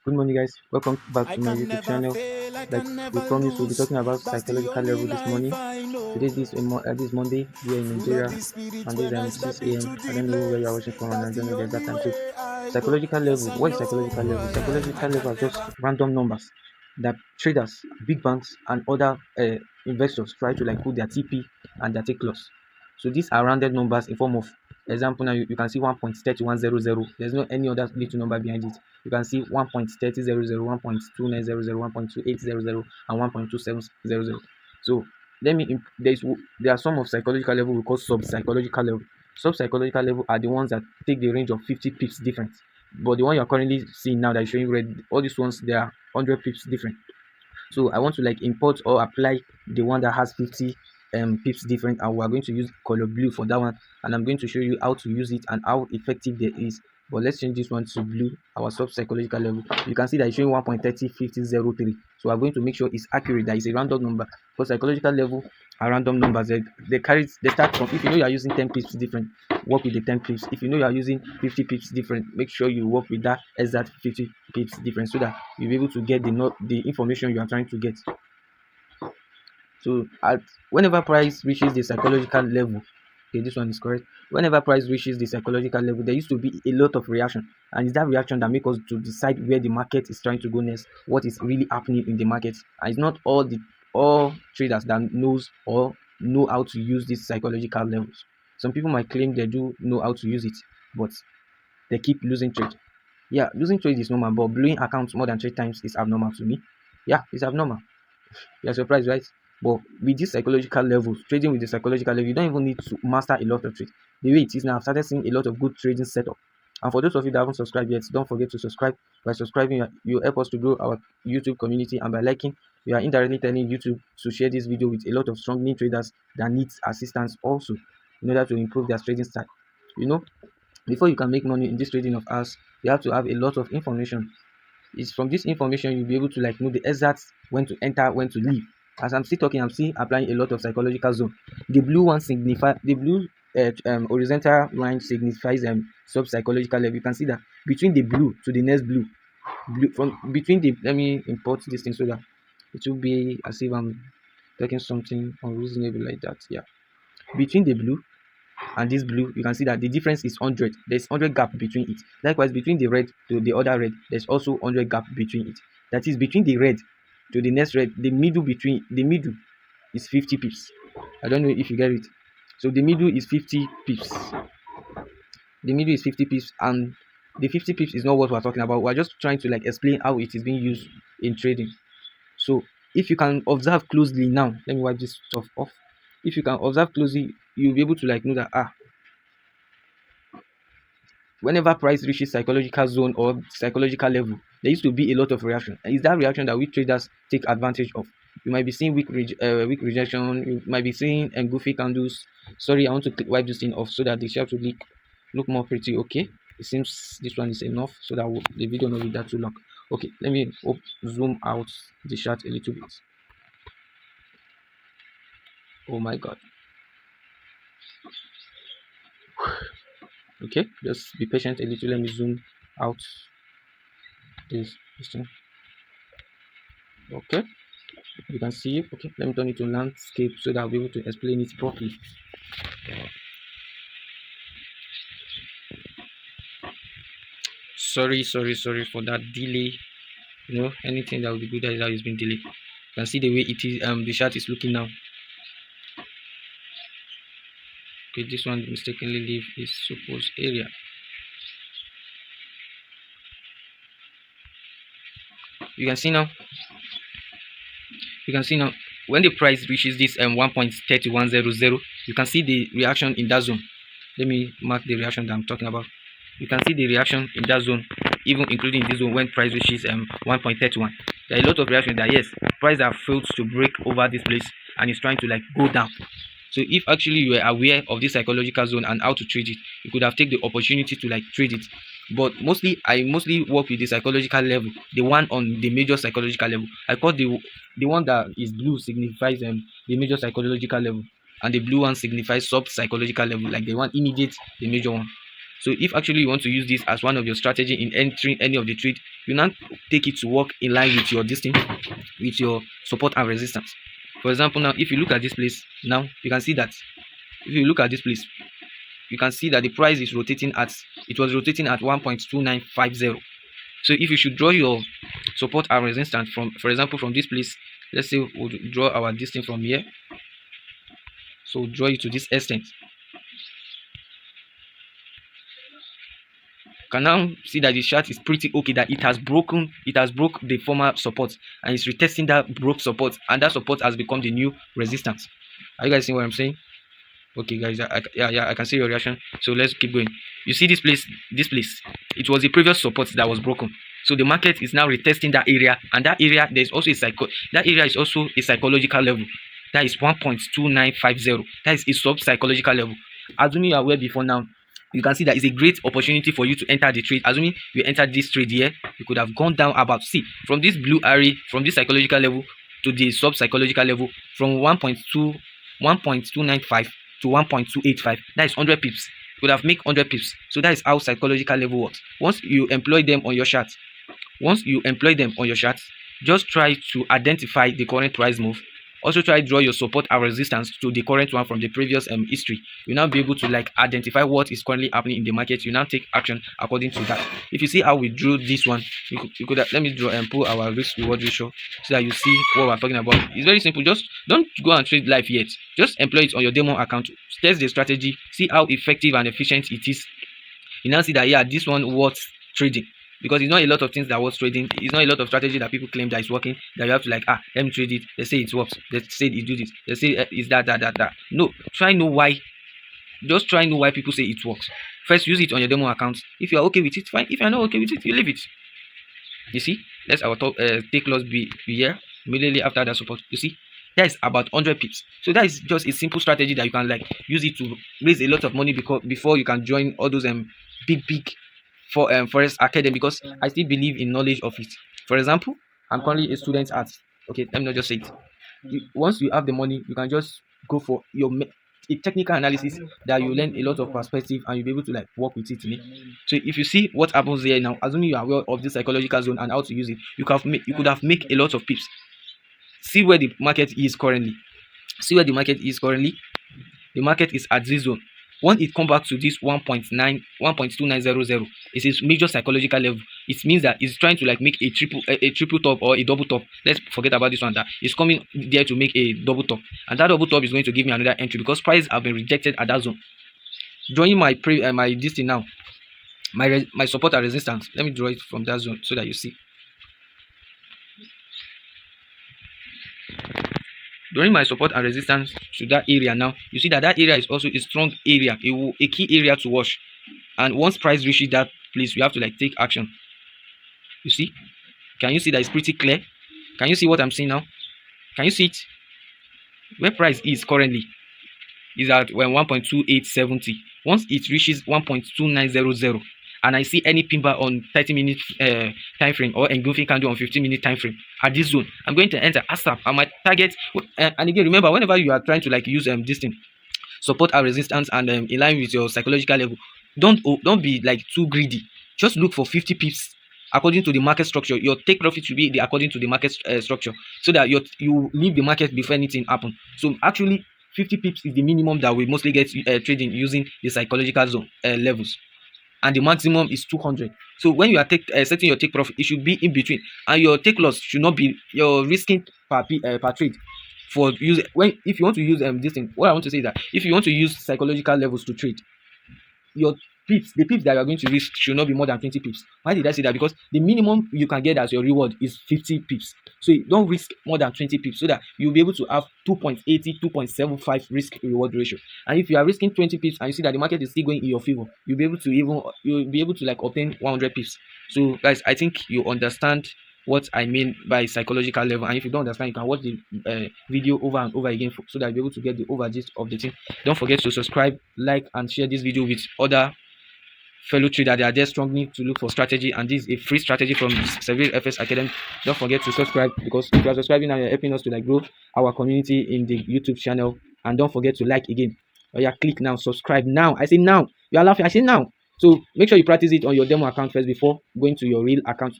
Good morning, guys. Welcome back I to my can YouTube never channel. fail, I Like can we never promised, we'll be lose. talking about That's the psychological level only this life morning. I know. Today, this Monday here in Full of Nigeria, the spirit and this when I 6 step a.m. into I the don't know where you are place. watching from, and That's I don't the know the exact only time. So, way I go. psychological Yes, level. I What is know psychological who level? I am. I Psychological level can are just never. random numbers that traders, big banks, and other investors try to like put their TP and their take loss. So these are rounded numbers in form of example. Now you can see 1.3100. There's no any other little number behind it. You can see 1.3000, 1.2900, 1.2800, and 1.2700. So there are some of psychological level we call sub-psychological level. Sub-psychological level are the ones that take the range of 50 pips different. But the one you're currently seeing now that is showing red, all these ones they are 100 pips different. So I want to like import or apply the one that has 50 pips different, and we are going to use color blue for that one, and I'm going to show you how to use it and how effective it is. But let's change this one to blue, our sub psychological level. You can see that it's showing 1.305003. So I'm going to make sure it's accurate, that it's a random number, because psychological level are random numbers. They start from, if you know you are using 10 pips different, work with the 10 pips. If you know you are using 50 pips different, make sure you work with that exact 50 pips different, so that you'll be able to get the information you are trying to get. So at whenever price reaches the psychological level, okay, this one is correct. Whenever price reaches the psychological level, there used to be a lot of reaction, and it's that reaction that makes us to decide where the market is trying to go next, what is really happening in the market. And it's not all traders that knows or know how to use these psychological levels. Some people might claim they do know how to use it, but they keep losing trade. Yeah, losing trade is normal, but blowing accounts more than 3 times is abnormal to me. Yeah, it's abnormal. You're surprised, right? But with this psychological level, trading with the psychological level, you don't even need to master a lot of trade. The way it is now, I've started seeing a lot of good trading setup. And for those of you that haven't subscribed yet, don't forget to subscribe. By subscribing, you help us to grow our YouTube community, and by liking, you are indirectly telling YouTube to share this video with a lot of strong new traders that needs assistance also in order to improve their trading style. You know, before you can make money in this trading of ours, you have to have a lot of information. It's from this information you'll be able to like know the exact when to enter, when to leave. As I'm still talking, I'm still applying a lot of psychological zone. The blue one signify the blue horizontal line signifies sub psychological level. You can see that between the blue to the next blue from between the, let me import this thing so that it will be as if I'm taking something unreasonable like that. Yeah, between the blue and this blue, you can see that the difference is 100. There's 100 gap between it. Likewise, between the red to the other red, there's also 100 gap between it. That is, between the red to the next red, the middle is 50 pips. I don't know if you get it. So the middle is 50 pips. The middle is 50 pips, and the 50 pips is not what we're talking about. We're just trying to like explain how it is being used in trading. So if you can observe closely now, let me wipe this stuff off. If you can observe closely, you'll be able to like know that whenever price reaches psychological zone or psychological level, there used to be a lot of reaction. And it's that reaction that we traders take advantage of. You might be seeing weak rejection. You might be seeing goofy candles. Sorry, I want to wipe this thing off so that the chart will look more pretty. Okay, it seems this one is enough so that the video not be that too long. Okay, let me zoom out the chart a little bit. Oh my god. Okay, just be patient a little. Let me zoom out this thing. Okay, you can see it. Okay, let me turn it to landscape so that I'll be able to explain it properly. Sorry for that delay. Anything that will be good that has been delayed. You can see the way it is. The chart is looking now. Okay, this one mistakenly leave is supposed area. You can see now. You can see now when the price reaches this 1.3100, you can see the reaction in that zone. Let me mark the reaction that I'm talking about. You can see the reaction in that zone, even including this zone when price reaches 1.31. There are a lot of reaction that yes, price have failed to break over this place and it's trying to like go down. So if actually you were aware of this psychological zone and how to trade it, you could have taken the opportunity to like trade it. But I mostly work with the psychological level, the one on the major psychological level. I call the one that is blue signifies the major psychological level, and the blue one signifies sub psychological level, like the one immediate the major one. So if actually you want to use this as one of your strategy in entering any of the trade, you now take it to work in line with your distance, with your support and resistance. For example, now if you look at this place, now you can see that if you look at this place, you can see that the price is rotating at, it was rotating at 1.2950. So if you should draw your support and resistance from, for example, from this place, let's say we'll draw our distance from here. So draw it to this extent. Can now see that the chart is pretty okay, that it has broke the former support and it's retesting that broke support, and that support has become the new resistance. Are you guys seeing what I'm saying? Okay guys, yeah, I can see your reaction. So let's keep going. You see this place, it was the previous support that was broken. So the market is now retesting that area, and that area, there's also that area is also a psychological level. That is 1.2950. That is a sub psychological level. Assuming you are aware before now, you can see that it's a great opportunity for you to enter the trade. Assuming you entered this trade here, you could have gone down about, see, from this blue area, from this psychological level to the sub psychological level, from 1.295 to 1.285. That is 100 pips. You could have made 100 pips. So that is how psychological level works. Once you employ them on your chart, just try to identify the current price move. Also try to draw your support and resistance to the current one from the previous history. You'll now be able to like identify what is currently happening in the market. You now take action according to that. If you see how we drew this one, you could let me draw and pull our risk reward ratio so that you see what we're talking about. It's very simple. Just don't go and trade live yet. Just employ it on your demo account. Test the strategy, see how effective and efficient it is. You now see that, yeah, this one worth trading. Because it's not a lot of things that worth trading. It's not a lot of strategy that people claim that is working, that you have to like, let me trade it. They say it works. They say it do this. They say it's that. No, know why. Just try know why people say it works. First, use it on your demo account. If you are okay with it, fine. If you are not okay with it, you leave it. You see, let's our top take loss be here immediately after that support. You see, that is about 100 pips. So that is just a simple strategy that you can like use it to raise a lot of money before you can join all those big for Forex Academy, because I still believe in knowledge of it. For example, I'm currently a student at, okay, let me not just say it. Once you have the money, you can just go for your a technical analysis that you learn a lot of perspective and you'll be able to like work with it. So if you see what happens here now, assuming you are aware of the psychological zone and how to use it, you could have made a lot of pips. See where the market is currently. The market is at this zone. When it comes back to this 1.2900, it's a major psychological level. It means that it's trying to like make a triple top or a double top. Let's forget about this one. That it's coming there to make a double top, and that double top is going to give me another entry because prices have been rejected at that zone. Drawing my my this thing now, my support and resistance. Let me draw it from that zone so that you see. During my support and resistance to that area now, you see that area is also a strong area, a key area to watch. And once price reaches that place, we have to like take action. You see? Can you see that it's pretty clear? Can you see what I'm seeing now? Can you see it? Where price is currently is at 1.2870. Once it reaches 1.2900, and I see any pimba on 30-minute time frame or engulfing candle on 15-minute time frame at this zone, I'm going to enter ASAP and my target. And again, remember, whenever you are trying to like use this thing, support and resistance, and in line with your psychological level, don't be like too greedy. Just look for 50 pips according to the market structure. Your take profit should be according to the market structure, so that you leave the market before anything happens. So actually, 50 pips is the minimum that we mostly get trading using the psychological zone levels, and the maximum is 200. So when you are setting your take profit, it should be in between, and your take loss should not be your risking per trade. For use if you want to use this thing, what I want to say is that if you want to use psychological levels to trade, your pips, the pips that you are going to risk should not be more than 20 pips. Why did I say that? Because the minimum you can get as your reward is 50 pips. So you don't risk more than 20 pips, so that you'll be able to have 2.80, 2.75 risk reward ratio. And if you are risking 20 pips and you see that the market is still going in your favor, you'll be able to like obtain 100 pips. So guys, I think you understand what I mean by psychological level, and if you don't understand, you can watch the video over and over again so that you'll be able to get the over gist of the thing. Don't forget to subscribe, like, and share this video with other fellow traders. They are just struggling to look for strategy, and this is a free strategy from Seville FS Academy. Don't forget to subscribe, because if you are subscribing now, you're helping us to like grow our community in the YouTube channel. And don't forget to like again. Oh yeah, click now, subscribe now. I say now. You are laughing. I say now. So make sure you practice it on your demo account first before going to your real account